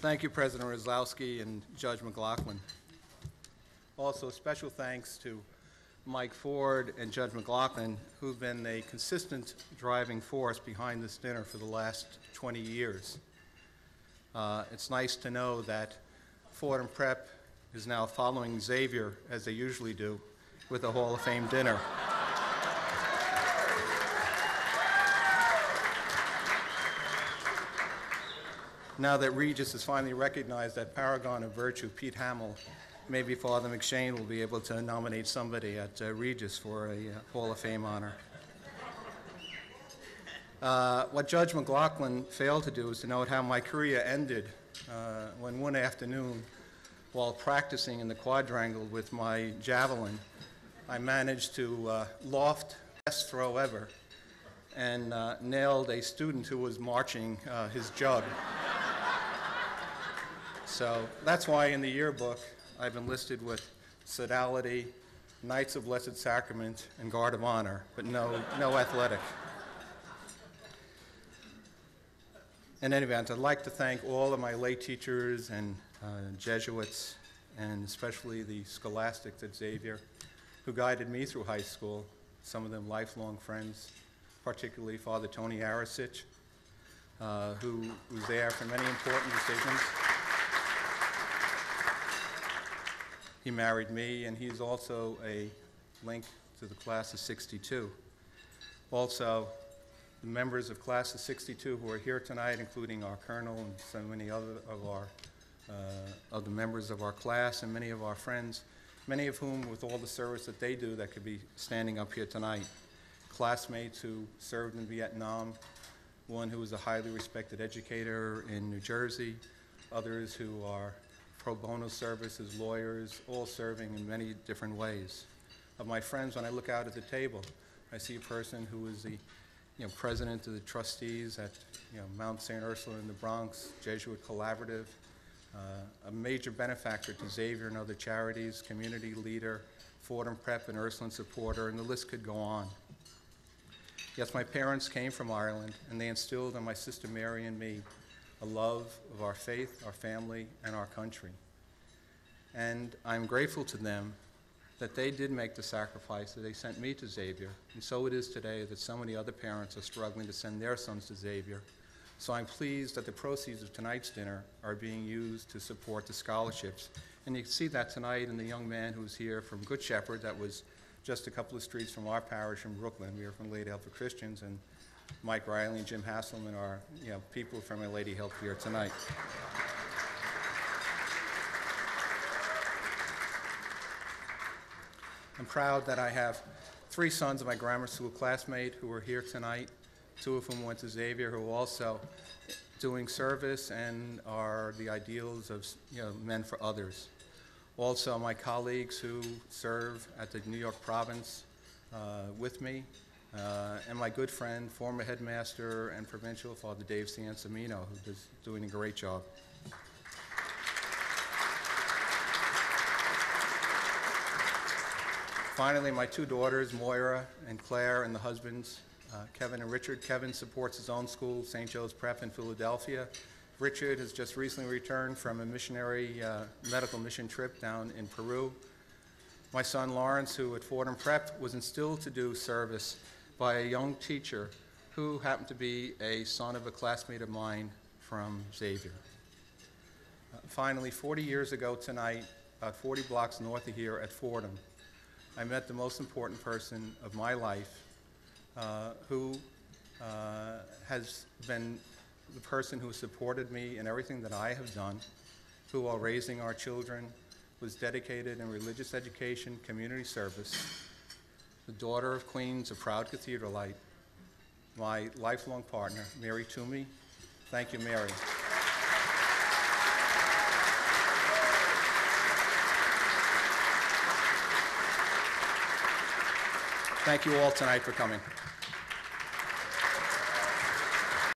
Thank you, President Rizlowski and Judge McLaughlin. Also, special thanks to Mike Ford and Judge McLaughlin, who've been a consistent driving force behind this dinner for the last 20 years. It's nice to know that Fordham Prep is now following Xavier, as they usually do, with a Hall of Fame dinner. Now that Regis has finally recognized that paragon of virtue, Pete Hamill, maybe Father McShane will be able to nominate somebody at Regis for a Hall of Fame honor. What Judge McLaughlin failed to do is to note how my career ended when one afternoon, while practicing in the quadrangle with my javelin, I managed to loft best throw ever and nailed a student who was marching his jug. So that's why in the yearbook I've been listed with Sodality, Knights of Blessed Sacrament, and Guard of Honor, but no athletic. In any event, I'd like to thank all of my lay teachers and Jesuits, and especially the scholastics at Xavier, who guided me through high school, some of them lifelong friends, particularly Father Tony Arasich, who was there for many important decisions. He married me, and he's also a link to the class of '62. Also, the members of class of '62 who are here tonight, including our colonel and so many other of the members of our class and many of our friends, many of whom, with all the service that they do, that could be standing up here tonight. Classmates who served in Vietnam, one who was a highly respected educator in New Jersey, others who are pro bono service as lawyers, all serving in many different ways. Of my friends, when I look out at the table, I see a person who is the president of the trustees at Mount St. Ursula in the Bronx, Jesuit Collaborative, a major benefactor to Xavier and other charities, community leader, Fordham Prep and Ursuline supporter, and the list could go on. Yes, my parents came from Ireland, and they instilled in my sister Mary and me a love of our faith, our family, and our country. And I'm grateful to them that they did make the sacrifice, that they sent me to Xavier. And so it is today that so many other parents are struggling to send their sons to Xavier. So I'm pleased that the proceeds of tonight's dinner are being used to support the scholarships. And you can see that tonight in the young man who's here from Good Shepherd, that was just a couple of streets from our parish in Brooklyn. We are from Lady Help for Christians, and Mike Riley and Jim Hasselman are people from My Lady Help here tonight. I'm proud that I have 3 sons of my grammar school classmate who are here tonight, 2 of whom went to Xavier, who are also doing service and are the ideals of men for others. Also, my colleagues who serve at the New York province with me, and my good friend, former headmaster and provincial, Father Dave Ciancimino, who is doing a great job. Finally, my 2 daughters, Moira and Claire, and the husbands, Kevin and Richard. Kevin supports his own school, St. Joe's Prep in Philadelphia. Richard has just recently returned from a missionary medical mission trip down in Peru. My son Lawrence, who at Fordham Prep was instilled to do service by a young teacher who happened to be a son of a classmate of mine from Xavier. Finally, 40 years ago tonight, about 40 blocks north of here at Fordham, I met the most important person of my life, who has been the person who supported me in everything that I have done, who, while raising our children, was dedicated in religious education, community service, the daughter of Queens, a proud cathedralite, my lifelong partner, Mary Toomey. Thank you, Mary. Thank you all tonight for coming.